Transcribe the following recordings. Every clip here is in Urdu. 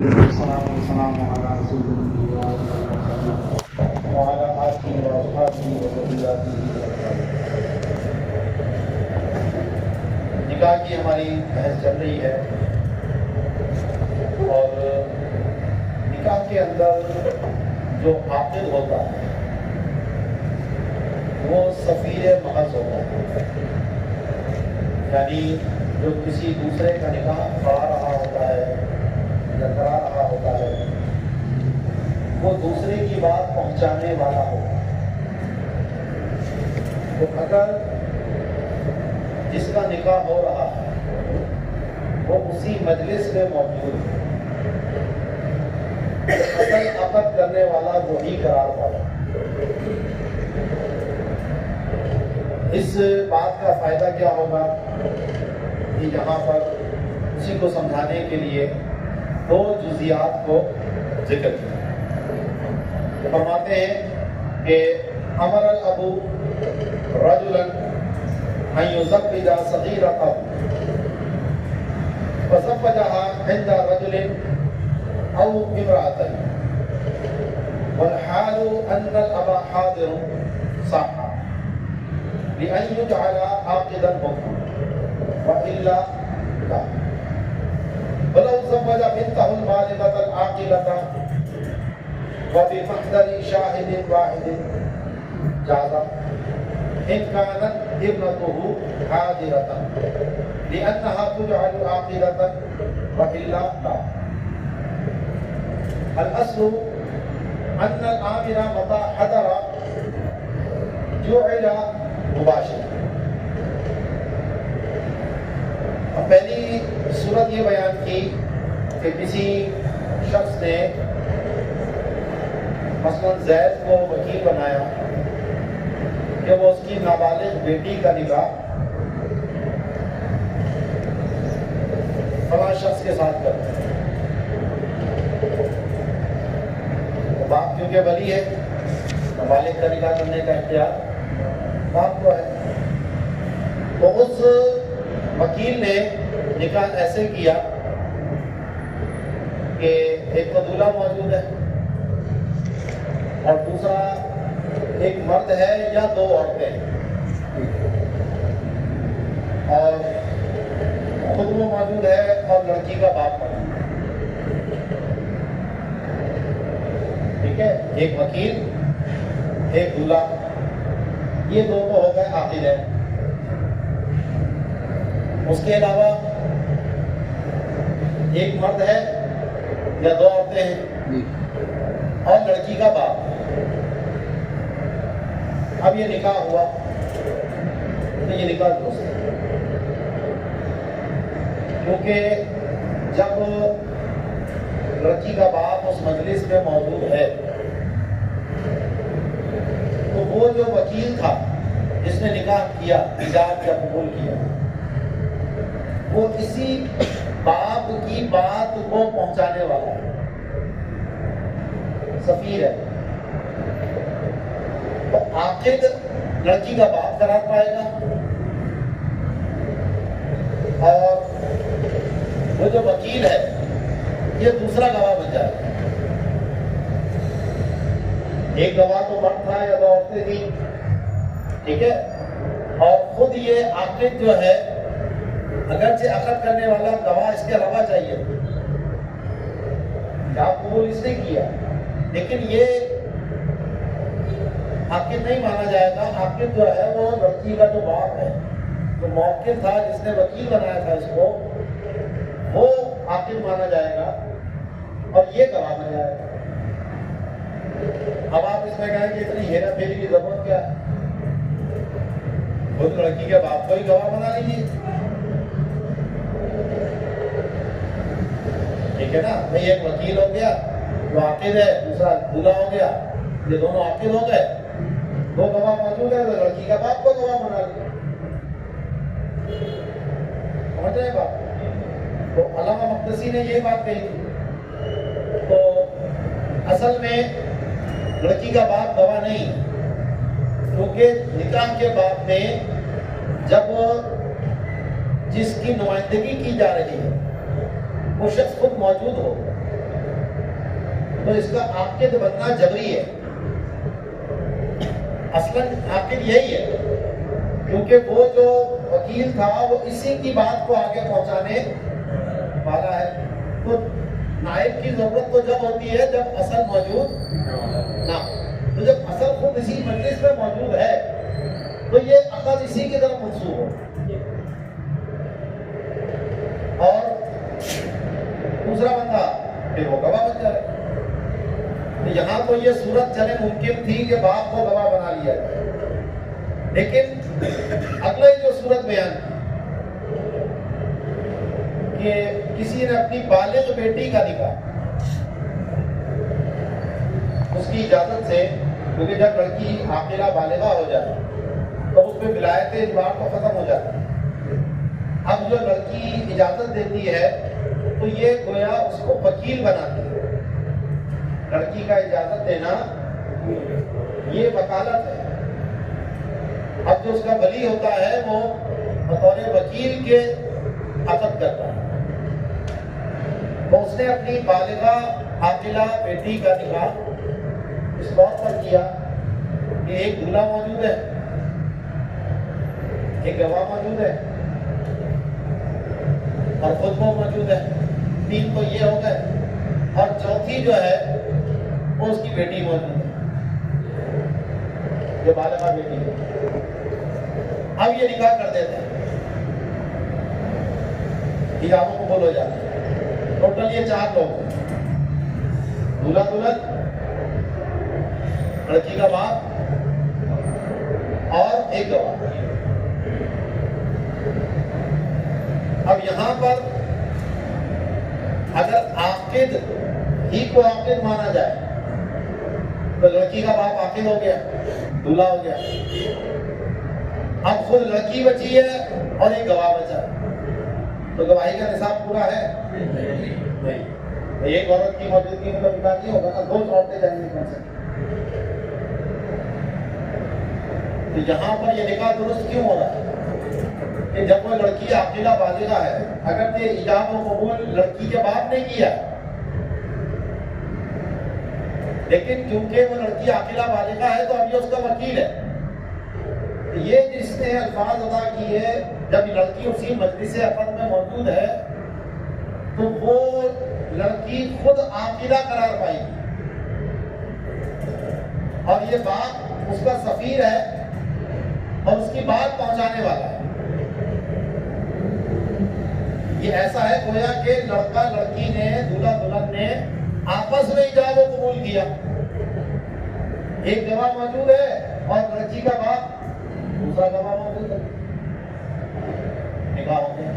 والسلام على رسول الله وعلى آله وأصحابه وذرياته أجمعين۔ نکاح کی ہماری بحث چل رہی ہے اور نکاح کے اندر جو عاقد ہوتا ہے وہ سفیر محض ہوتا ہے، یعنی جو کسی دوسرے کا نکاح پڑھا رہا ہوتا ہے یا کرا رہا ہوتا ہے وہ دوسرے کی بات پہنچانے والا ہو۔ تو اگر جس کا نکاح ہو رہا ہے وہ اسی مجلس میں موجود ہے، اصل عقد کرنے والا وہی قرار پایا۔ اس بات کا فائدہ کیا ہوگا کہ یہاں پر اسی کو سمجھانے کے لیے دو جزیات کو ذکر کیا۔ فرماتے ہیں کہ امر الابو رجلا ان یزوج صغیرته فزوجها عند رجل او امرأة والحال ان الابا حاضر صح لأن يجعل عاقدا حكما وإلا لا، ولو زوج بنته البالغة العاقلة وبمحضر شاهد واحد جاز إن كانت ابنته حاضرة لأنها تجعل عاقلة وإلا لا۔ الأصل أن الآمر متى حضر جعل مباشر۔ پہلی صورت یہ بیان کی کہ کسی شخص نے مثلا زید کو وکیل بنایا کہ وہ اس کی نابالغ بیٹی کا نکاح فلاں شخص کے ساتھ کرتا ہے۔ باپ کیونکہ ولی ہے، نابالغ کا نکاح کرنے کا اختیار باپ کو ہے، تو اس وکیل نے نکاح ایسے کیا کہ ایک تو دولہا موجود ہے اور دوسرا ایک مرد ہے یا دو عورتیں ہیں اور خود وہ موجود ہے اور لڑکی کا باپ موجود ہے۔ ٹھیک ہے، ایک وکیل ایک دولہا، یہ دو تو ہو گئے عاقل ہیں۔ اس کے علاوہ ایک مرد ہے یا دو عورتیں ہیں اور لڑکی کا باپ۔ اب یہ نکاح ہوا تو یہ نکاح درست ہے، کیونکہ جب لڑکی کا باپ اس مجلس میں موجود ہے تو وہ جو وکیل تھا جس نے نکاح کیا، ایجاب یا قبول کیا، وہ اسی باپ کی بات کو پہنچانے والا ہے، سفیر ہے۔ تو عاقد لڑکی کا باپ قرار پائے گا اور وہ جو وکیل ہے یہ دوسرا گواہ بن جائے گا۔ ایک گواہ تو مرد تھا یا دو عورتیں تھیں، ٹھیک ہے، اور خود یہ عاقد جو ہے اگرچہ عقد کرنے والا گواہ اس کے علاوہ چاہیے، آپ قبول اس نے کیا، لیکن یہ عاقد نہیں مانا جائے گا۔ عاقد جو ہے وہ لڑکی کا جو باپ ہے، جو موکل تھا جس نے وکیل بنایا تھا اس کو، وہ عاقد مانا جائے گا اور یہ گواہ بن جائے گا۔ اب آپ اس میں کہیں کہ اتنی ہیرا پھیری کی ضرورت کیا ہے، خود لڑکی کے باپ کو ہی گواہ بنا لیجیے، ٹھیک ہے نا۔ بھائی ایک وکیل ہو گیا جو عاقد ہے، دوسرا دولہا ہو گیا، یہ دونوں عاقد ہو گئے، دو گواہ موجود ہے تو لڑکی کا باپ کو گواہ بنا لیا، سمجھ رہے بات؟ تو علامہ مقدسی نے یہ بات کہی تھی۔ تو اصل میں لڑکی کا باپ گواہ نہیں، کیونکہ نکاح کے باب میں جب جس کی نمائندگی کی جا رہی ہے وہ شخص خود موجود ہو تو اس کا عاقد بننا جبری ہے. اصلاً عاقد یہی ہے، کیونکہ وہ جو وکیل تھا وہ اسی کی بات کو آگے پہنچانے والا ہے. تو نائب کی ضرورت تو جب ہوتی ہے جب اصل موجود نہ ہو. تو جب اصل خود اسی مجلس میں موجود ہے تو یہ عقد اسی کی طرف منسوخ ہو. اور دوسرا بندہ پھر وہ گواہ بن جائے. تو یہاں تو یہ صورت چلے ممکن تھی کہ باپ کو گواہ بنا لیا جائے، لیکن اگلا جو صورت بیان کہ کسی نے اپنی بالغ بیٹی کا نکاح اس کی اجازت سے، کیونکہ جب لڑکی عاقلہ بالغہ ہو جائے تو اس میں ولایت اجبار تو ختم ہو جاتا ہے. اب جو لڑکی اجازت دیتی ہے تو یہ گویا اس کو وکیل بناتی ہے. لڑکی کا اجازت دینا یہ وکالت ہے. اب جو اس کا ولی ہوتا ہے وہ بطور وکیل کے عقد کرتا ہے. تو اس نے اپنی بالغہ عاقلہ بیٹی کا نکاح اس طور پر کیا کہ ایک دولہا موجود ہے، ایک گواہ موجود ہے اور خود وہ موجود ہے. 3 تو یہ ہو گئے، اور چوتھی جو ہے وہ اس کی بیٹی موجود ہے جو بالغہ بیٹی ہے. اب یہ نکاح کر دیتے ہیں، حجابوں کو بول ہو جاتے ہیں. ٹوٹل یہ 4 لوگ ہیں، دولہا دلہن، لڑکی کا باپ اور ایک گواہ. اب یہاں پر اگر عاقد ہی کو عاقد مانا جائے تو لڑکی کا باپ عاقد ہو گیا، دولہا ہو گیا. اب خود لڑکی بچی ہے اور ایک گواہ بچا، تو گواہی کا نصاب پورا ہے نہیں. ایک عورت کی موجودگی میں تو نکاح نہیں ہوگا نا، 2 عورتیں جائیں گی کون سے. تو یہاں پر یہ نکاح درست کیوں ہو رہا ہے کہ جب وہ لڑکی عاقلہ بالغہ ہے، اگر یہ ایجاب و قبول لڑکی کے باپ نے کیا لیکن کیونکہ وہ لڑکی عاقلہ بالغہ ہے تو اب یہ اس کا وکیل ہے. یہ جس نے الفاظ ادا کیے جب لڑکی اسی مجلس عقد میں موجود ہے تو وہ لڑکی خود عاقلہ قرار پائے گی، اور یہ باپ اس کا سفیر ہے اور اس کی بات پہنچانے والا ہے. یہ ایسا ہے گویا کہ لڑکا لڑکی نے، دولہا دلہن نے آپس میں ایجاب و قبول کیا. ایک گواہ موجود ہے اور لڑکی کا باپ دوسرا گواہ موجود ہے، نکاح ہو گیا.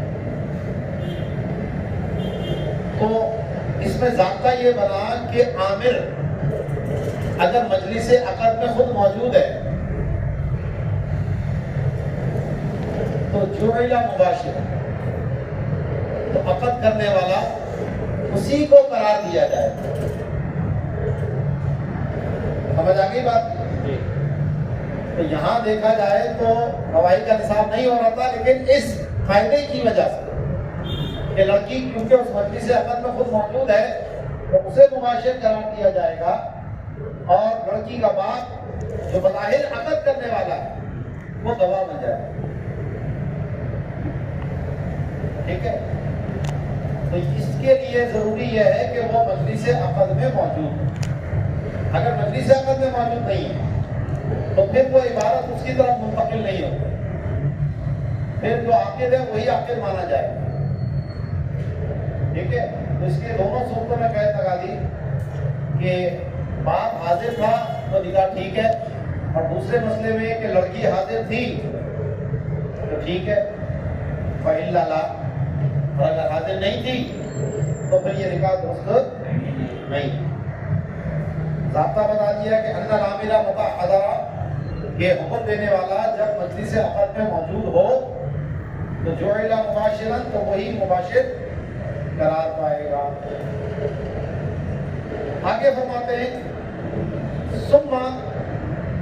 تو اس میں ضابطہ یہ بنا کہ عامر اگر مجلس عقد میں خود موجود ہے تو جعل مباشر، تو عقد کرنے والا اسی کو قرار دیا جائے. سمجھ آ گئی بات؟ تو یہاں دیکھا جائے تو گواہی کا نصاب نہیں ہو رہا تھا، لیکن اس فائدے کی وجہ سے کہ لڑکی کیونکہ اس مجلس عقد میں خود موجود ہے تو اسے مباشر قرار دیا جائے گا، اور لڑکی کا باپ جو بظاہر عقد کرنے والا ہے وہ گواہ بن جائے گا. ٹھیک ہے؟ تو اس کے لیے ضروری یہ ہے کہ وہ مجلس عقد میں موجود ہو. اگر مجلس عقد میں موجود نہیں ہے تو پھر وہ عبارت اس کی طرف منتقل نہیں ہوتی، پھر جو عاقد ہے وہی عاقد مانا جائے گا. ٹھیک ہے؟ تو اس کے دونوں صورتوں میں قید لگا دی کہ باپ حاضر تھا تو نکاح ٹھیک ہے، اور دوسرے مسئلے میں کہ لڑکی حاضر تھی تو ٹھیک ہے، فإلا لا، اور اگر حاضر نہیں تھی تو پھر یہ نکاح درست نہیں. ضابطہ بتا دیا کہ ان العامل متعہدہ، یہ حکم دینے والا جب مجلس عقد میں موجود ہو تو جعل مباشرا، تو وہی مباشر قرار پائے گا. آگے فرماتے ہیں ثم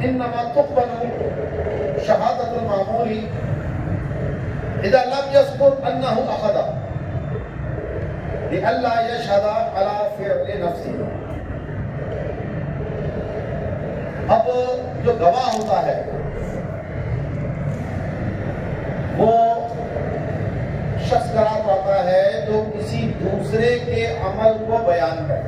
انما تقبل شہادت المامور اذا لم يذكر انه اخذ لئلا يشهد على فعل نفسه. اب جو گواہ ہوتا ہے وہ شخص قرار پاتا ہے جو کسی دوسرے کے عمل کو بیان کرے.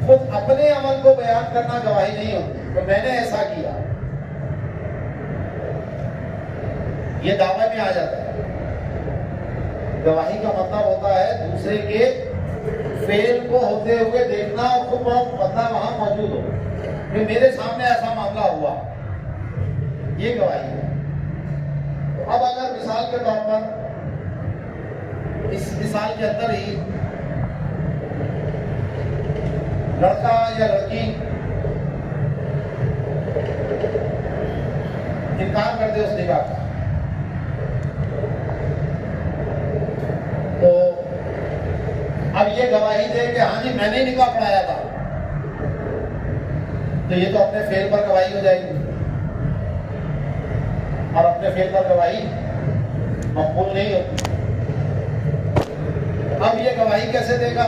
خود اپنے عمل کو بیان کرنا گواہی نہیں ہوتی کہ میں نے ایسا کیا، یہ دعوی میں آ جاتا ہے. گواہی کا مطلب ہوتا ہے دوسرے کے فعل کو ہوتے ہوئے دیکھنا اور خود بندہ وہاں موجود ہو کہ میرے سامنے ایسا معاملہ ہوا، یہ گواہی ہے. تو اب اگر مثال کے طور پر اس مثال کے اندر ہی لڑکا یا لڑکی انکار کر دے اس نکاح کا، تو اب یہ گواہی دے کہ ہاں جی میں نے نکاح پڑھایا تھا، تو یہ تو اپنے فعل پر گواہی ہو جائے گی اور اپنے فعل پر گواہی مقبول نہیں ہوتی. اب یہ گواہی کیسے دے گا؟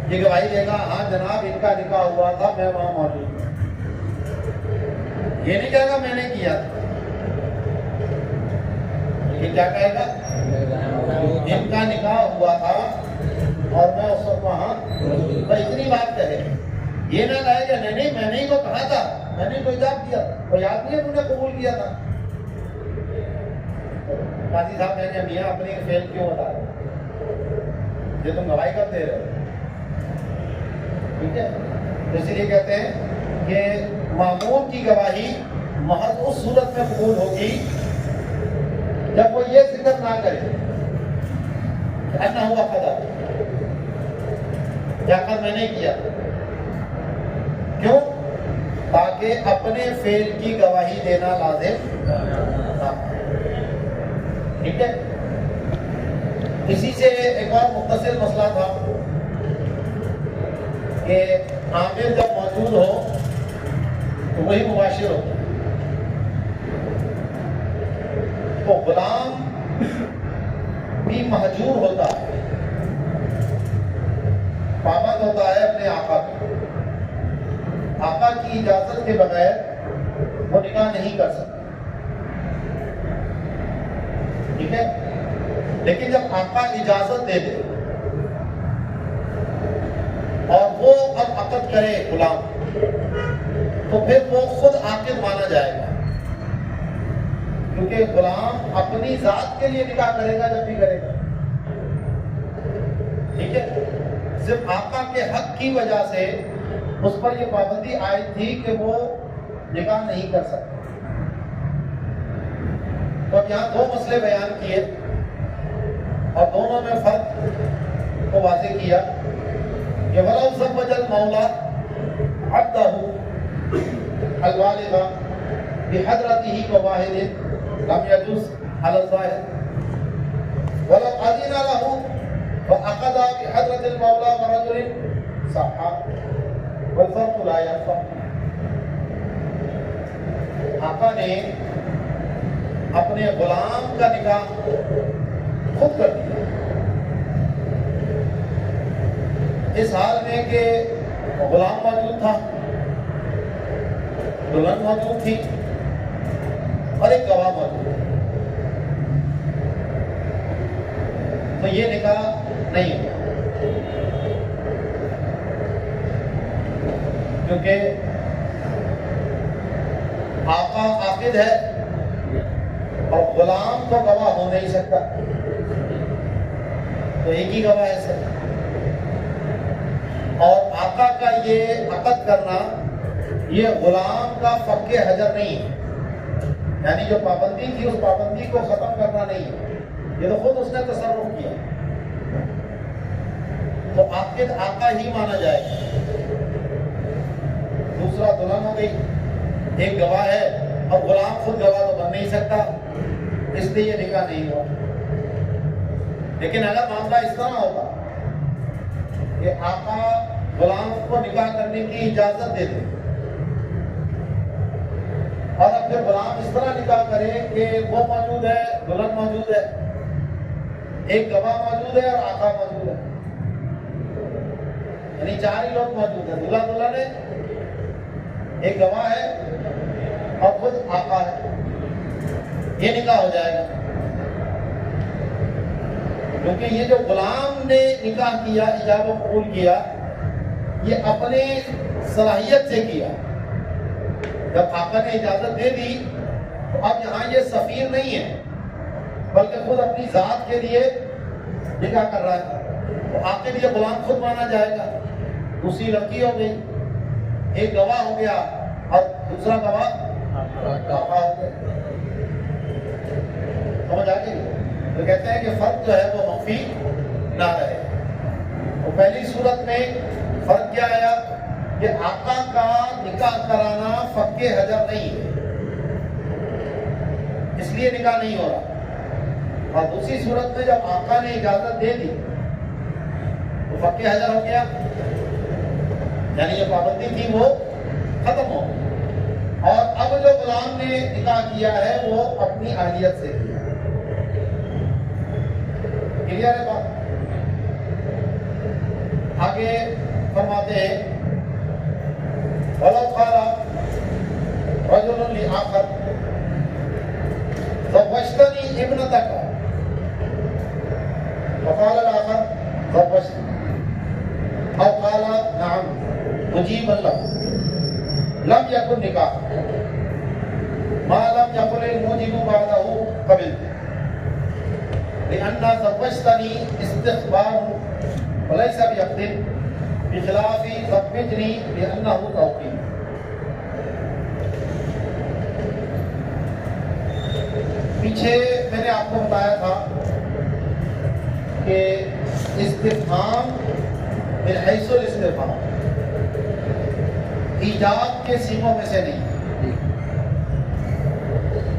یہ گواہی دے گا ہاں جناب ان کا نکاح ہوا تھا، میں وہاں موجود ہوں. یہ نہیں کہے گا میں نے کیا تھا، یہ کیا کہے گا؟ ان کا نکاح ہوا تھا اور میں اس وقت وہاں. بس اتنی بات کہے، یہ نہ کہے کہ نہیں میں نے ہی تو کہا تھا، میں نے تو ایجاب کیا تھا، وہ یاد نہیں ہے تم نے قبول کیا تھا. قاضی صاحب کہیں گے میاں اپنی فعل کیوں بتا رہے، یہ تم گواہی کب دے رہے ہو؟ ٹھیک ہے، اسی لیے کہتے ہیں کہ معمول کی گواہی محض اس صورت میں قبول ہوگی جب وہ یہ ذکر نہ کرے کہ انا ہوا قدر، کیا کر میں نے کیا. کیوں؟ تاکہ اپنے فعل کی گواہی دینا لازم نہ. ٹھیک ہے، اسی سے ایک اور مختصر مسئلہ تھا کہ عامل جب موجود ہو تو وہی مباشر ہوتا ہے. تو غلام بھی مہجور ہوتا ہے، پابند ہوتا ہے اپنے آقا کا. آقا کی اجازت کے بغیر وہ نکاح نہیں کر سکتا. ٹھیک ہے، لیکن جب آقا اجازت دے دے اور وہ اب عقد کرے غلام، تو پھر وہ خود عاقد مانا جائے گا، کیونکہ غلام اپنی ذات کے لیے نکاح کرے گا جب بھی کرے گا. ٹھیک ہے، صرف آقا کے حق کی وجہ سے اس پر یہ پابندی آئی تھی کہ وہ نکاح نہیں کر سکتا. تو اب یہاں دو مسئلے بیان کیے اور دونوں میں فرق کو واضح کیا کہ وَلَوْ زَوَّجَ الْمَوْلَى عَبْدَهُ الْوَالِغَ بِحَضْرَتِهِ وَوَاحِدٍ لَمْ يَجُزْ عَلَى الظَّاهِرِ وَلَوْ أَذِنَ لَهُ فَعَقَدَ بِحَضْرَةِ الْمَوْلَى وَرَجُلٍ صَحَّ وَالْفَرْقُ لَا يَخْفَى. آقا نے اپنے غلام کا نکاح خود کر دیا اس حال میں کہ غلام موجود تھا، دلہن موجود تھی اور ایک گواہ موجود تھا. تو یہ نکاح نہیں ہوا کیونکہ آقا عاقد ہے اور غلام تو گواہ ہو نہیں سکتا، تو ایک ہی گواہ ہے سر. اور آقا کا یہ عقد کرنا یہ غلام کا فق حجر نہیں ہے، یعنی جو پابندی تھی اس پابندی کو ختم کرنا نہیں ہے، یہ تو خود اس نے تصرف کیا. تو عاقد آقا ہی مانا جائے گا. دوسرا دلہن ہو گئی، ایک گواہ ہے اور غلام خود گواہ تو بن نہیں سکتا، اس لیے یہ نکاح نہیں ہوا. لیکن اگر معاملہ اس طرح ہوگا کہ آقا غلام کو نکاح کرنے کی اجازت دے دے اور اب پھر غلام اس طرح نکاح کرے کہ وہ موجود ہے، دلہن موجود ہے، ایک گواہ موجود ہے اور آقا موجود ہے، یعنی 4 ہی لوگ موجود ہیں، دلہا دلہن ہے، ایک گواہ ہے اور خود آقا ہے، یہ نکاح ہو جائے گا. کیونکہ یہ جو غلام نے نکاح کیا، ایجاب و قبول کیا، یہ اپنے صلاحیت سے کیا. جب آقا نے اجازت دے دی تو اب یہاں یہ سفیر نہیں ہے بلکہ خود اپنی ذات کے لیے نکاح کر رہا ہے. تو آقا یہ غلام خود مانا جائے گا. دوسری لڑکی ہو گئی، ایک گواہ ہو گیا اور دوسرا گواہ آقا ہو گیا. سمجھ آ گئی؟ تو کہتے ہیں کہ فرق جو ہے وہ مخفی نہ رہے. تو پہلی صورت میں فرق کیا آیا کہ آقا کا نکاح کرانا فک حجر نہیں ہے، اس لیے نکاح نہیں ہو رہا. اور دوسری صورت میں جب آقا نے اجازت دے دی تو فک حجر ہو گیا، یعنی جو پابندی تھی وہ ختم ہو گئی. اور اب جو غلام نے نکاح کیا ہے وہ اپنی اہلیت سے کیا. کلیئر ہے بات؟ آگے فرماتے ہیں وَلَوْ قَالَ رَجُلٌ لِآخَرَ زَوَّجْتَنِي ابْنَتَكَ فقال الآخر زوجتني أو قال نعم مجيبا له لم يكن نكاح ما لم يقل الموجب بعده قبلت، لأن زوجتني استخبار وليس بعقد بخلاف زوجني لأنه توقيع. پیچھے میں نے آپ کو بتایا تھا کہ استفہام من حیث الاستفہام ایجاب کے صیغوں میں سے نہیں،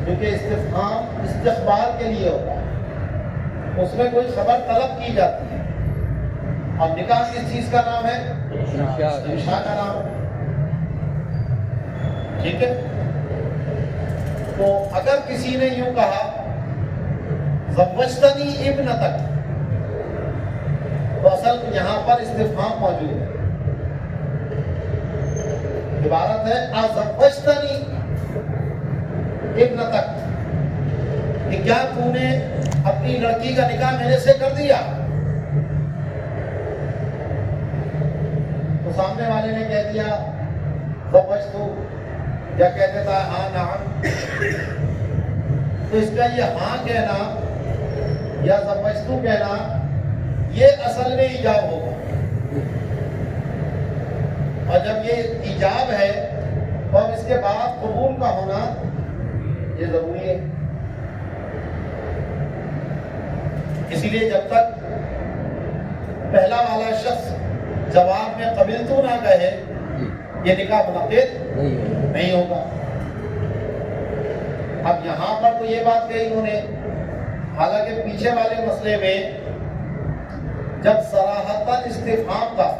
کیونکہ استفہام استقبال کے لیے ہوتا ہے، اس میں کوئی خبر طلب کی جاتی ہے. اور نکاح کس چیز کا نام ہے؟ انشاء کا نام ہے. ٹھیک ہے؟ تو اگر کسی نے یوں کہا زوجتنی ابنتک تو اصل یہاں پر استفہام موجود ہے. عبارت ہے ازوجتنی ابنتک، کہ کیا تو نے اپنی لڑکی کا نکاح میرے سے کر دیا؟ تو سامنے والے نے کہہ دیا زوجتو، یا کہہ دیتا ہے ہاں نعم، تو اس کا یہ ہاں کہنا یا زوجتو کہنا یہ اصل میں ایجاب ہوگا. اور جب یہ ایجاب ہے تو اب اس کے بعد قبول کا ہونا یہ ضروری ہے. اسی لیے جب تک پہلا والا شخص جواب میں قبل تو نہ کہے یہ نکاح منعقد نہیں ہوگا. اب یہاں پر تو یہ بات کہی انہوں نے، حالانکہ پیچھے والے مسئلے میں جب صراحتاً استفہام تھا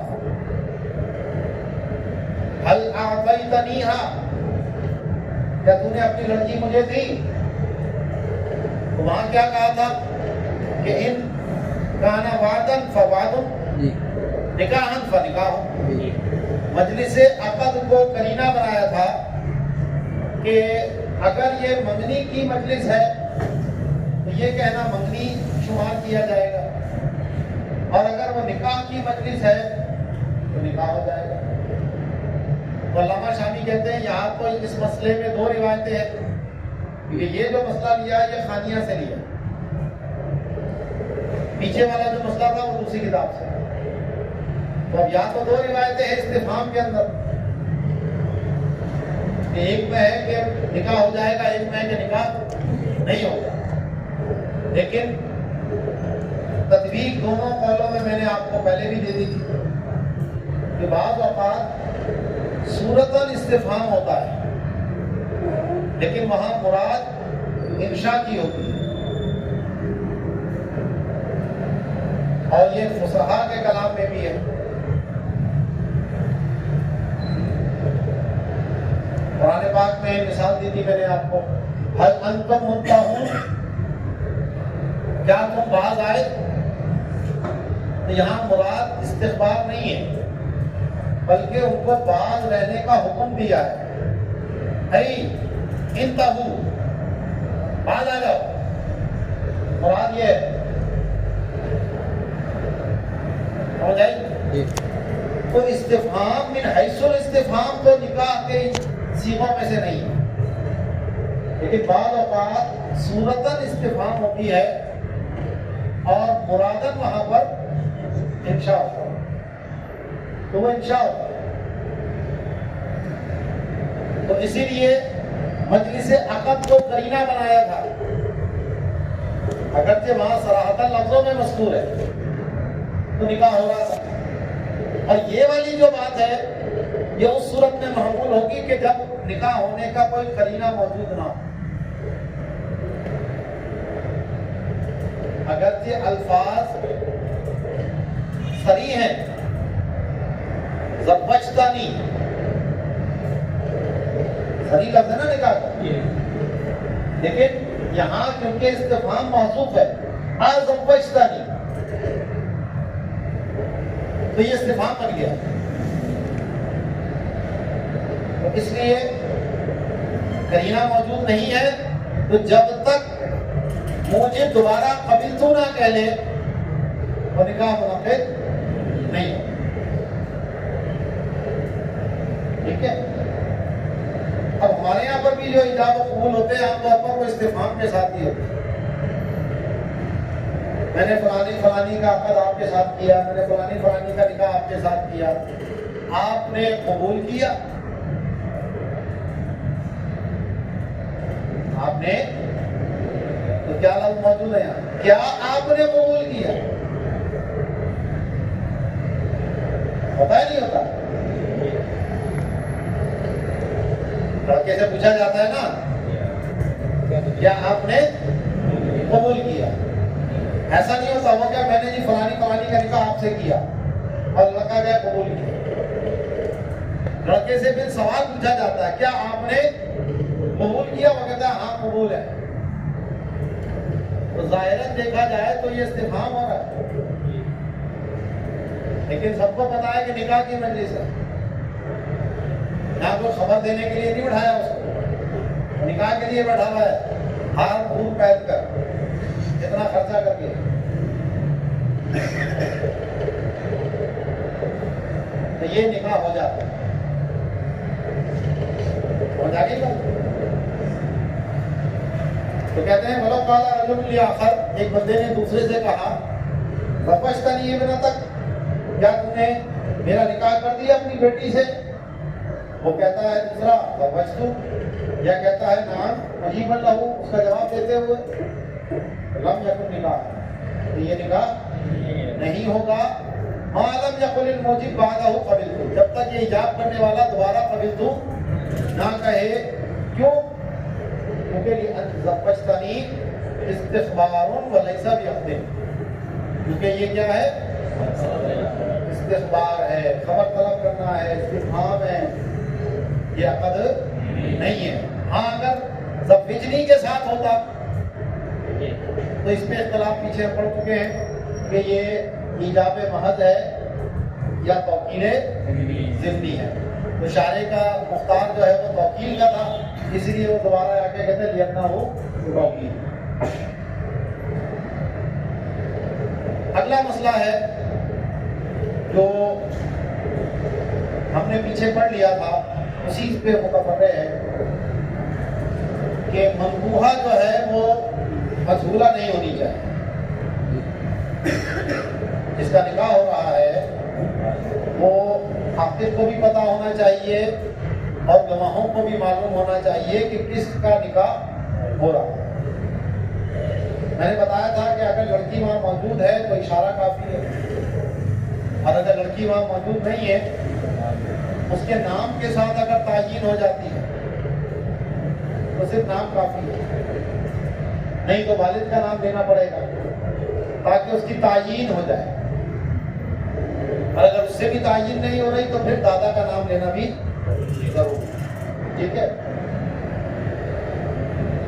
هل اعطیتنیہا، کیا تو نے اپنی لڑکی مجھے دی، تو وہاں کیا کہا تھا کہ ان کانا وعدن فوعد نکاحن فنکاح. مجلس عقد کو قرینہ بنایا تھا کہ اگر یہ منگنی کی مجلس ہے تو یہ کہنا منگنی شمار کیا جائے گا، اور اگر وہ نکاح کی مجلس ہے تو نکاح ہو جائے گا. تو علامہ شامی کہتے ہیں یہاں تو اس مسئلے میں دو روایتیں ہیں، کیونکہ یہ جو مسئلہ لیا ہے یہ خانیہ سے لیا، پیچھے والا جو مسئلہ تھا وہ دوسری کتاب سے. تو اب یہاں تو دو روایتیں ہیں استفہام کے اندر، کہ ایک میں ہے کہ نکاح ہو جائے گا، ایک میں ہے کہ نکاح نہیں ہوگا. لیکن تطبیق دونوں قولوں میں نے آپ کو پہلے بھی دے دی تھی کہ بعض اوقات صورتاً استفہام ہوتا ہے لیکن وہاں مراد انشاء کی ہوتی ہے. اور یہ فصحاء کے کلام میں بھی ہے. قرآن پاک میں مثال دی تھی میں نے آپ کو، هل انتم منتہون، کیا تم باز آئے؟ تو یہاں مراد استخبار نہیں ہے، بلکہ ان کو باز رہنے کا حکم دیا ہے. انتہو، باز آ جاؤ، مراد یہ ہے. سمجھ آئی؟ تو استفہام من حیث الاستفہام تو نکاح کے صیغوں میں سے نہیں ہے، لیکن بعض اوقات صورتاً استفہام ہوتی ہے اور مرادن وہاں پر انشاء ہوتا ہے، تو وہ انشاء ہوتا ہے. تو اسی لیے مجلس عقد کو قرینہ بنایا تھا، اگرچہ وہاں صراحتاً لفظوں میں مذکور ہے تو نکاح ہو رہا تھا. اور یہ والی جو بات ہے یہ اس صورت میں محمول ہوگی کہ جب نکاح ہونے کا کوئی قرینہ موجود نہ ہو. اگرچہ الفاظ صریح ہیں، زوجتنی صریح لفظ ہے نا نکاح کا، لیکن یہاں کیونکہ استفہام محذوف ہے، زوجتنی، تو یہ استفہام بن گیا. تو اس لیے قرینہ موجود نہیں ہے، تو جب تک مجھے دوبارہ قبل تو نہ کہہ لے وہ نکاح منعقد نہیں ہو. ٹھیک ہے. اب ہمارے یہاں پر بھی جو ایجاب و قبول ہوتے ہیں عام طور پر وہ استفہام کے ساتھ ہی ہوتے ہیں. میں نے فلانی کا عقد آپ کے ساتھ کیا، میں نے فلانی کا نکاح آپ کے ساتھ کیا، آپ نے قبول کیا، آپ نے، تو کیا لفظ موجود ہے یہاں؟ کیا آپ نے قبول کیا؟ ہوتا ہے نہیں ہوتا؟ لڑکے سے پوچھا جاتا ہے نا، کیا آپ نے قبول کیا؟ ایسا نہیں ہوتا وہ کیا میں نے جی فلانی کا نکاح آپ سے کیا اور لڑکا گیا قبول کیا. لڑکے سے پھر سوال پوچھا جاتا ہے کیا آپ نے قبول کیا؟ وہ کہتا ہے ہاں قبول ہے. تو ظاہراً دیکھا جائے تو یہ استفہام ہو رہا ہے، لیکن سب کو پتا ہے کہ نکاح کی مجلس ہے. یہاں کو خبر دینے کے لیے نہیں بٹھایا اس کو، نکاح کے لیے بیٹھا ہوا ہے، ہار پھول پہن کر، اتنا خرچہ کر کے. تو یہ نکاح ہو جاتا ہے. ہو جائے گی تو کہتے ہیں ولو قال رجل لآخر، ایک بندے نے دوسرے سے کہا زوجتنی ابنتک، کیا تم نے میرا نکاح کر دیا اپنی بیٹی سے؟ وہ کہتا ہے دوسرا زوجتو، یا کہتا ہے نعم مجیبا لہ، اس کا جواب دیتے ہوئے لم یکن نکاح، تو یہ نکاح نہیں ہوگا. ما لم یقل الموجب بعدہ قبلت، جب تک یہ ایجاب کرنے والا دوبارہ قبلت نہ کہے. کیوں؟ کیونکہ زوجتنی استخبار وليس بعقد، کیونکہ یہ کیا ہے؟ استخبار ہے، خبر طلب کرنا ہے، استفہام ہے، یہ عقد نہیں ہے. ہاں اگر زوجنی کے ساتھ ہوتا تو اس میں اختلاف پیچھے پڑ چکے ہیں کہ یہ ایجاب محض ہے یا توکیل ضمنی ہے. تو شارع کا مختار جو ہے وہ توکیل کا تھا، اس لیے وہ دوبارہ آ کے کہتے ہیں لینا ہو توکیل. اگلا مسئلہ ہے جو ہم نے پیچھے پڑھ لیا تھا، اسی پہ متفرع ہے کہ منقوحہ جو ہے وہ مجھولہ نہیں ہونی چاہیے. جس کا نکاح ہو رہا ہے وہ عاقب کو بھی پتہ ہونا چاہیے اور گواہوں کو بھی معلوم ہونا چاہیے کہ کس کا نکاح ہو رہا ہے. میں نے بتایا تھا کہ اگر لڑکی وہاں موجود ہے تو اشارہ کافی ہے، اور اگر لڑکی وہاں موجود نہیں ہے اس کے نام کے ساتھ اگر تعین ہو جاتی ہے تو صرف نام کافی ہے، نہیں تو والد کا نام دینا پڑے گا تاکہ اس کی تعین ہو جائے. اور اگر اس سے بھی تعین نہیں ہو رہی تو پھر دادا کا نام لینا بھی ضروری ہے. ٹھیک ہے،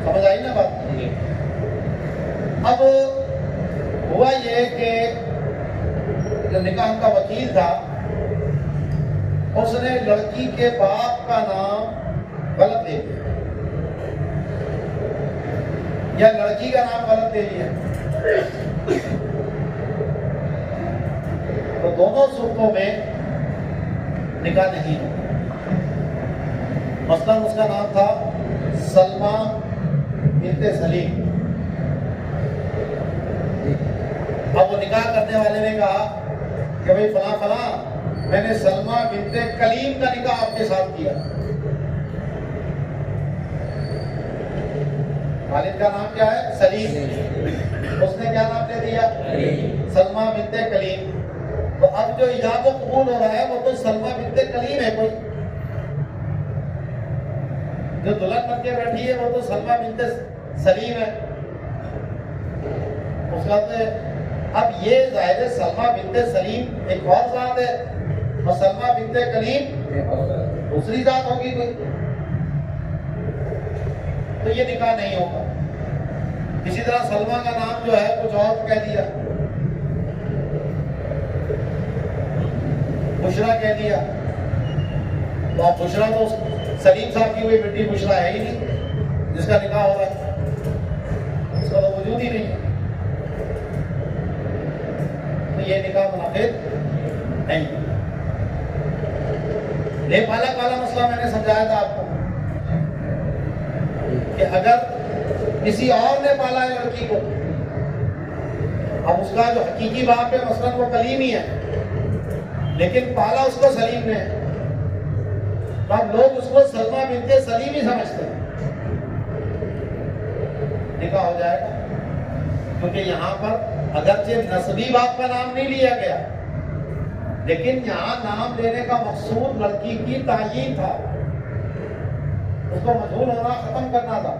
سمجھ آئی نا بات؟ اب ہوا یہ کہ جو نکاح کا وکیل تھا اس نے لڑکی کے باپ کا نام غلط لے لیا یا لڑکی کا نام غلط لے لیا، تو دونوں صورتوں میں نکاح نہیں ہوگا۔ مثلاً اس کا نام تھا سلمہ بنت سلیم، اب وہ نکاح کرنے والے نے کہا کہ بھئی فلاں فلاں میں نے سلمہ بنت کلیم کا نکاح آپ کے ساتھ کیا۔ والد کا نام کیا ہے؟ سلیم، اس نے کیا نام لے دیا؟ سلمہ بنت کلیم۔ تو اب جو ایجاب و قبول ہو رہا ہے وہ تو سلمہ بنت کلیم ہے، کوئی جو دلہن بن کے بیٹھی ہے وہ تو سلمہ بنت سلیم ہے۔ اس کا اب یہ ظاہر ہے سلمہ بنت سلیم ایک اور ذات ہے اور سلمہ بنت کلیم دوسری ذات ہوگی کوئی، تو یہ نکاح نہیں ہوگا۔ اسی طرح سلمہ کا نام جو ہے کچھ اور کہہ دیا، بشرا کہہ دیا، تو اب بشرا تو سلیم صاحب کی کوئی بیٹی بشرا ہے ہی نہیں جس کا نکاح ہو رہا ہے، اس کا تو وجود ہی نہیں ہے، تو یہ نکاح منعقد نہیں۔ یہ پالا پالا مسئلہ میں نے سمجھایا تھا آپ کو کہ اگر کسی اور نے پالا ہے لڑکی کو، اب اس کا جو حقیقی باپ ہے مثلاً وہ کلیم ہی ہے لیکن پالا اس کو سلیم نے، تو اب لوگ اس کو سلمہ بنت سلیم ہی سمجھتے ہیں، نکاح ہو جائے گا، کیونکہ یہاں پر اگرچہ نسبی باپ کا نام نہیں لیا گیا لیکن یہاں نام لینے کا مقصود لڑکی کی تعیین تھا، اس کو مجہول ہونا ختم کرنا تھا،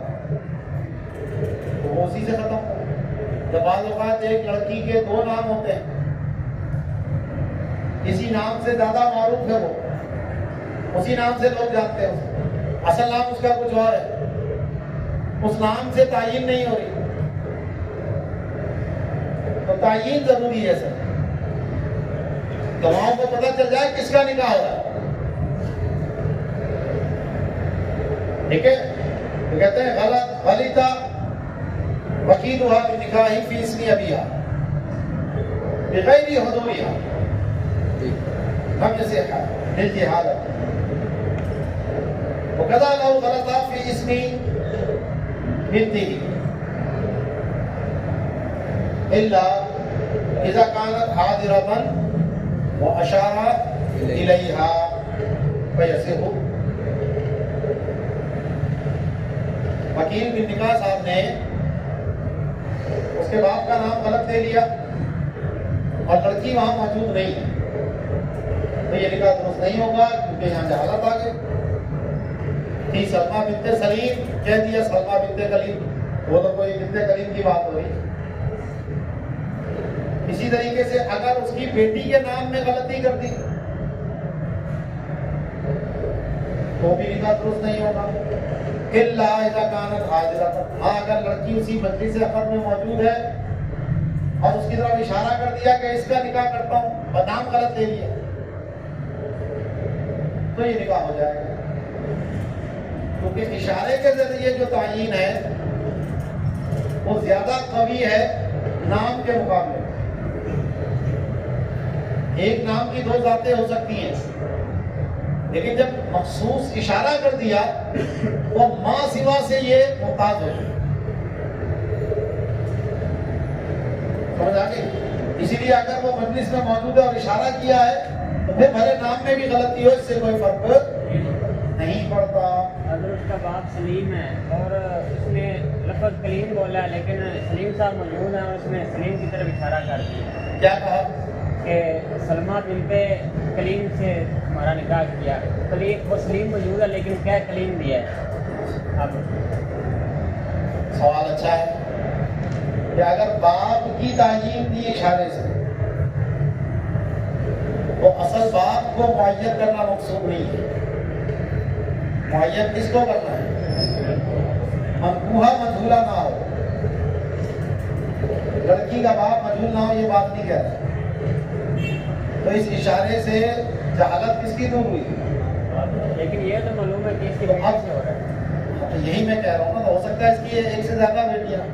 تو وہ اسی سے ختم ہو۔ جب بعض اوقات ایک لڑکی کے دو نام ہوتے ہیں، کسی نام سے زیادہ معروف ہے وہ، اسی نام سے لوگ جانتے ہیں، اصل نام اس کا کچھ اور ہے، اس نام سے تعیین نہیں ہو رہی، تو تعیین ضروری ہے سر، گواہوں کو پتہ چل جائے کس کا نکاح ہو رہا ہے، ٹھیک ہے؟ تو کہتے ہیں غلطہ وکیلھا بنکاح فی اسم ابیھا بغیر حضورھا ہم جیسے للجہالۃ وکذا لو غلطہ فی اسم بنتہ الا اذا كانت حاضرۃ واشار الیہا فیصح۔ وکیل بن نکاح صاحب نے اس کے باپ کا نام غلط دے لیا اور لڑکی وہاں موجود نہیں ہے، تو یہ نکاح درست نہیں ہوگا کیونکہ یہاں جہالت آ گئی تھی۔ سلمہ بنت سلیم کہہ دیا سلمہ بنت کلیم، وہ تو کوئی بنت کلیم کی بات ہو رہی۔ اسی طریقے سے اگر اس کی بیٹی کے نام میں غلطی کر دی تو بھی نکاح درست نہیں ہوگا۔ الا اذا كانت حاضرۃ، ہاں اگر لڑکی اسی مجلس عقد میں موجود ہے اور اس کی طرف اشارہ کر دیا کہ اس کا نکاح کرتا ہوں اور نام غلط لے لیا تو یہ نکاح ہو جائے گا، کیونکہ اشارے کے ذریعے جو تعیین ہے وہ زیادہ قوی ہے نام کے مقابلے۔ ایک نام کی دو ذاتیں ہو سکتی ہیں لیکن جب مخصوص اشارہ کر دیا وہ ماں سوا سے یہ محتاج ہو جائے، سمجھ آ گئی؟ اسی لیے اگر وہ مجلس میں موجود ہے اور اشارہ کیا ہے تو پھر بھلے نام میں بھی غلطی ہو، اس سے کوئی فرق نہیں پڑتا۔ اگر اس کا باپ سلیم ہے اور اس نے لفظ کلیم بولا لیکن سلیم صاحب موجود ہیں اور اس نے سلیم کی طرف اشارہ کر دیا، کیا کہا کہ سلمہ بنت کلیم سے ہمارا نکاح کیا، کلیم وہ سلیم موجود ہے لیکن کیا کلیم دیا ہے؟ اب سوال اچھا ہے کہ اگر باپ کی تعیین دی اشارے سے تو اصل باپ کو معین کرنا مقصود نہیں ہے، معین کس کو کرنا ہے؟ منقوحہ مجھولہ نہ ہو، لڑکی کا باپ مجھول نہ ہو، یہ بات نہیں کہہ رہا۔ تو اس اشارے سے جہالت کس کی دور ہوئی؟ لیکن یہ تو معلوم ہے کہ اس کی تو بیٹی سے ہو رہا ہے. تو یہی میں کہہ رہا ہوں نا، ہو سکتا ہے اس کی ایک سے زیادہ بیٹیاں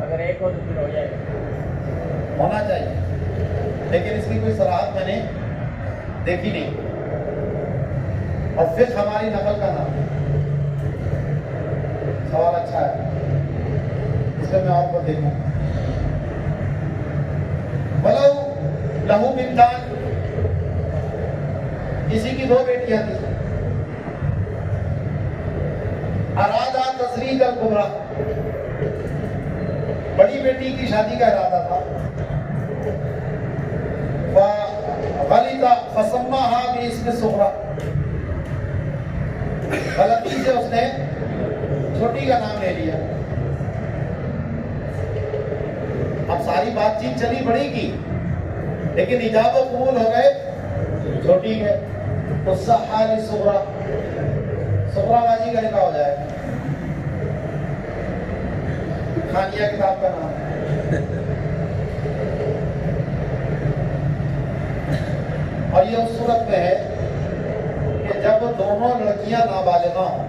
اگر ایک ہو تو پھر ہو جائے گا. ہونا چاہیے، لیکن اس کی کوئی صراحت میں نے دیکھی نہیں. اور پھر ہماری نقل کا نام سوال اچھا ہے، اس میں آپ کو دیکھوں. بولو لہو بنتان، کسی کی 2 بیٹیاں تھیں. ارادہ تزریج الکبریٰ، بڑی بیٹی کی شادی کا ارادہ تھا. غلط فسماها باسم الصغریٰ، غلطی سے اس نے چھوٹی کا نام لے لیا. اب ساری بات چیت چلی بڑی کی، لیکن ایجاب و قبول ہو گئے چھوٹی کے. تو صحال صغریٰ، صغریٰ بازی کا نکاح ہو جائے گا. خانیہ کتاب کا نام ہے. اور یہ اس صورت میں ہے کہ جب دونوں لڑکیاں نابالغہ ہوں،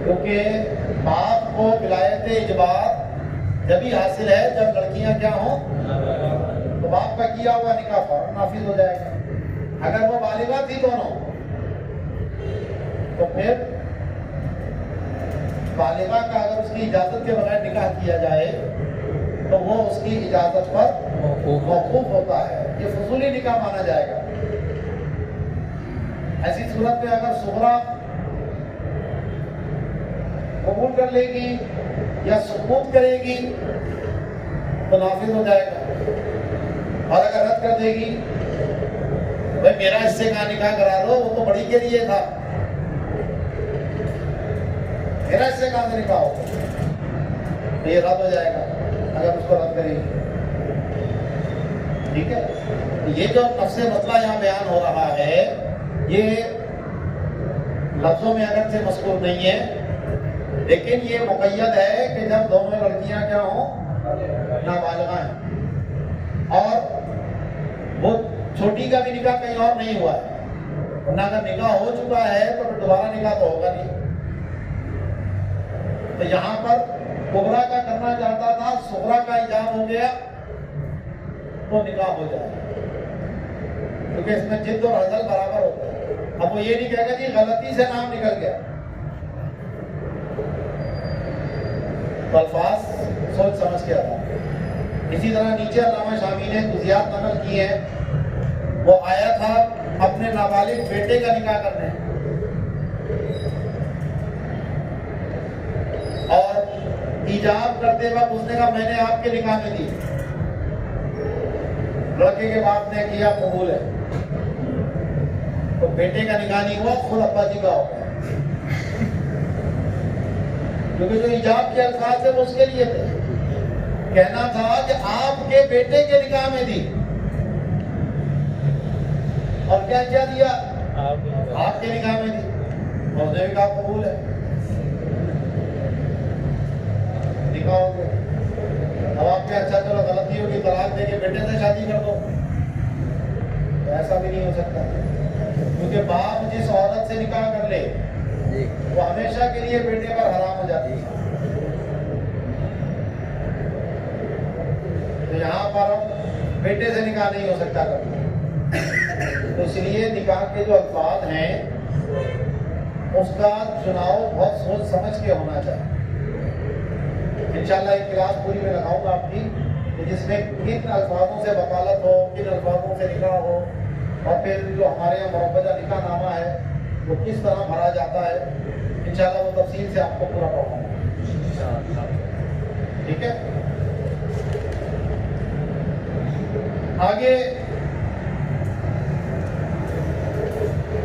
کیونکہ باپ کو ولایت اجبار جبھی حاصل ہے جب لڑکیاں کیا ہوں، تو باپ کا کیا ہوا نکاح فوراً نافذ ہو جائے گا. اگر وہ بالغہ تھی دونوں، تو پھر بالغہ کا اگر اس کی اجازت کے بغیر نکاح کیا جائے تو وہ اس کی اجازت پر موقوف ہوتا ہے. یہ فضولی نکاح مانا جائے گا. ایسی صورت میں اگر صغریٰ قبول کر لے گی یا سقوط کرے گی تو نافذ ہو جائے گا. اور اگر رد کر دے گی، بھائی میرا اس سے کہاں نکاح کرا دو، وہ تو بڑی کے لیے تھا، میرا اس سے کہاں سے نکاح ہو، تو یہ رد ہو جائے گا اگر اس کو رد کرے گی. ٹھیک ہے. یہ جو نفس مسئلہ یہاں بیان ہو رہا ہے، یہ لفظوں میں اگرچہ مذکور نہیں ہے، لیکن یہ مقید ہے کہ جب دونوں لڑکیاں کیا ہوں، نابالغہ ہیں. اور وہ چھوٹی کا بھی نکاح کہیں اور نہیں ہوا ہے، ورنہ اگر نکاح ہو چکا ہے تو پھر دوبارہ نکاح تو ہوگا نہیں. تو یہاں پر کبریٰ کا کرنا چاہتا تھا، صغریٰ کا ایجاب ہو گیا تو نکاح ہو جائے، کیونکہ اس میں جد اور ہزل برابر ہوتا ہے. اب وہ یہ نہیں کہے گا جی غلطی سے نام نکل گیا. تو الفاظ سوچ سمجھ کے آتا. اسی طرح نیچے علامہ شامی نے جزیات نقل کی ہیں. وہ آیا تھا اپنے نابالغ بیٹے کا نکاح کرنے، اور ایجاب کرتے وقت اس نے کہا میں نے آپ کے نکاح میں دی. لڑکے کے باپ نے کیا قبول ہے، تو بیٹے کا نکاح نہیں ہوا، خود ابا جی کا ہو گیا. کیونکہ جو ایجاب کے الفاظ ہے وہ اس کے لیے تھے، کہنا تھا کہ آپ کے بیٹے کے نکاح میں دی، اور کیا کیا دیا، آپ کے نکاح میں دی، اور اس نے بھی کہا قبول ہے، نکاح ہو گیا. اب آپ کے اچھا چلو غلطی ہوگی طلاق دے کے بیٹے سے شادی کر دو، تو ایسا بھی نہیں ہو سکتا. کیونکہ باپ جس عورت سے نکاح کر لے وہ ہمیشہ کے لیے بیٹے پر حرام ہو جاتی ہے. تو یہاں پر بیٹے سے نکاح نہیں ہو سکتا کبھی. تو اس لیے نکاح کے جو الفاظ ہیں اس کا چناؤ بہت سوچ سمجھ کے ہونا چاہیے. انشاءاللہ ایک کلاس پوری میں لگاؤں گا آپ کی، جس میں کن الفاظوں سے وکالت ہو، کن الفاظوں سے نکاح ہو، اور پھر جو ہمارے یہاں مروجہ نکاح نامہ ہے وہ کس طرح بھرا جاتا ہے. انشاءاللہ وہ تفصیل سے آپ کو پورا پڑھاؤں گا. ٹھیک ہے. آگے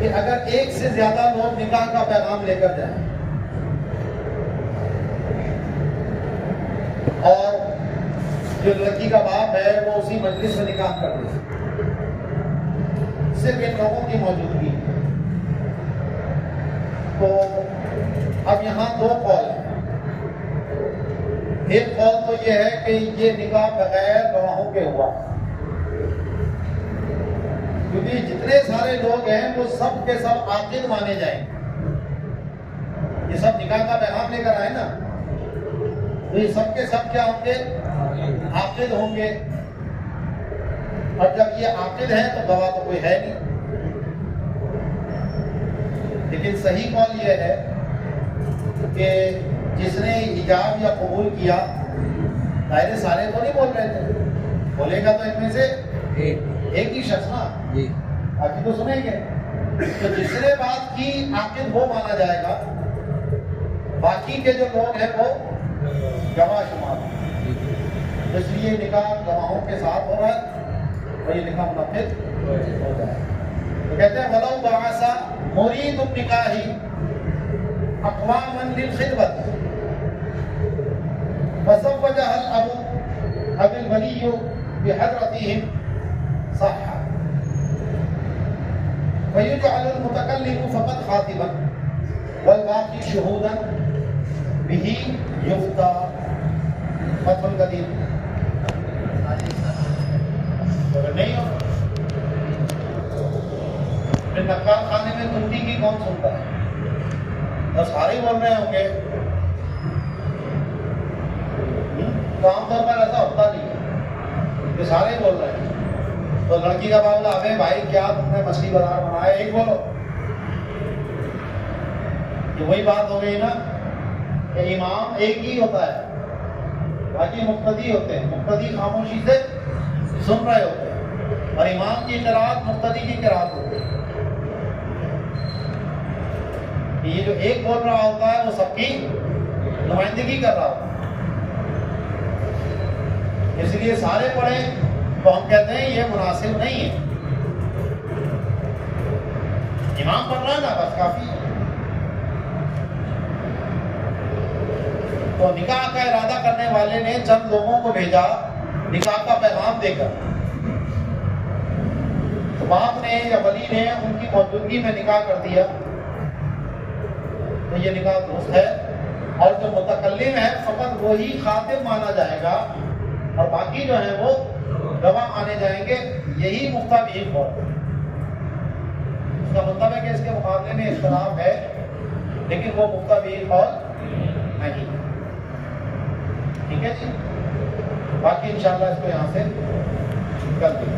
کہ اگر ایک سے زیادہ لوگ نکاح کا پیغام لے کر جائیں اور جو لڑکی کا باپ ہے وہ اسی مجلس میں نکاح کر دے، صرف ان لوگوں کی موجودگی، تو اب یہاں 2 قول ہیں. ایک قول تو یہ ہے کہ یہ نکاح بغیر گواہوں کے ہوا، کیونکہ جتنے سارے لوگ ہیں وہ سب کے سب عاقد مانے جائیں گے. یہ سب نکاح کا پیغام لے کر آئے نا، تو یہ سب کے سب کیا ہوں گے؟ عاقد ہوں گے. اور جب یہ عاقد ہیں تو گواہ تو کوئی ہے نہیں. لیکن صحیح قول یہ ہے کہ جس نے ایجاب یا قبول کیا، ظاہر سارے تو نہیں بول رہے تھے، بولے گا تو ان میں سے ایک ہی شخص نا، باقی تو سنیں گے. تو جس نے بات کی عاقد وہ مانا جائے گا، باقی کے جو لوگ ہیں وہ گواہ شمار ہیں. اس لیے نکاح گواہوں کے ساتھ ہو رہا ہے اور یہ نکاح منعقد ہو جائے. تو کہتے ہیں وَلَوْ بَعَثَ مُرِيدُ النِّكَاحِ أَقْوَامًا لِلْخِطْبَةِ فَزَوَّجَهَا الْأَبُ أَوِ الْوَلِيُّ بِحَضْرَتِهِمْ صَحَّ وَيُجْعَلُ الْمُتَكَلِّمُ فَقَدْ خَاطِبًا وَالْبَاقِي شُهُودًا بِهِ يُفْتَى. فتح القدیر. اگر نہیں ہو پھر نقال خانے میں تمٹی کی کون سنتا ہے؟ اور سارے بول رہے ہوں گے. تو عام طور پر ایسا ہوتا نہیں ہے کہ سارے بول رہے ہیں. تو لڑکی کا معاملہ ابے بھائی کیا تم نے مچھلی بازار بنایا، ایک بولو. یہ وہی بات ہو گئی نا کہ امام ایک ہی ہوتا ہے، باقی مقتدی ہوتے ہیں. مقتدی خاموشی سے سن رہے ہوتے ہیں اور امام کی قرات مقتدی کی قرات ہوتی ہے. یہ جو ایک بول رہا ہوتا ہے وہ سب کی نمائندگی کر رہا ہوتا ہے. اس لیے سارے پڑھیں تو ہم کہتے ہیں یہ مناسب نہیں ہے. امام پڑھ رہا ہے نا بس کافی ہے. تو نکاح کا ارادہ کرنے والے نے چند لوگوں کو بھیجا نکاح کا پیغام دے کر. تو باپ نے یا ولی نے ان کی موجودگی میں نکاح کر دیا تو یہ نکاح درست ہے. اور جو متکلم ہے فقط وہی خاطب مانا جائے گا اور باقی جو ہیں وہ گواہ آنے جائیں گے. یہی مختلف قول ہے. اس کا مطلب ہے کہ اس کے مقابلے میں اختلاف ہے لیکن وہ مختلف قول نہیں. ٹھیک ہے جی. باقی انشاءاللہ اس کو یہاں سے کر دیں.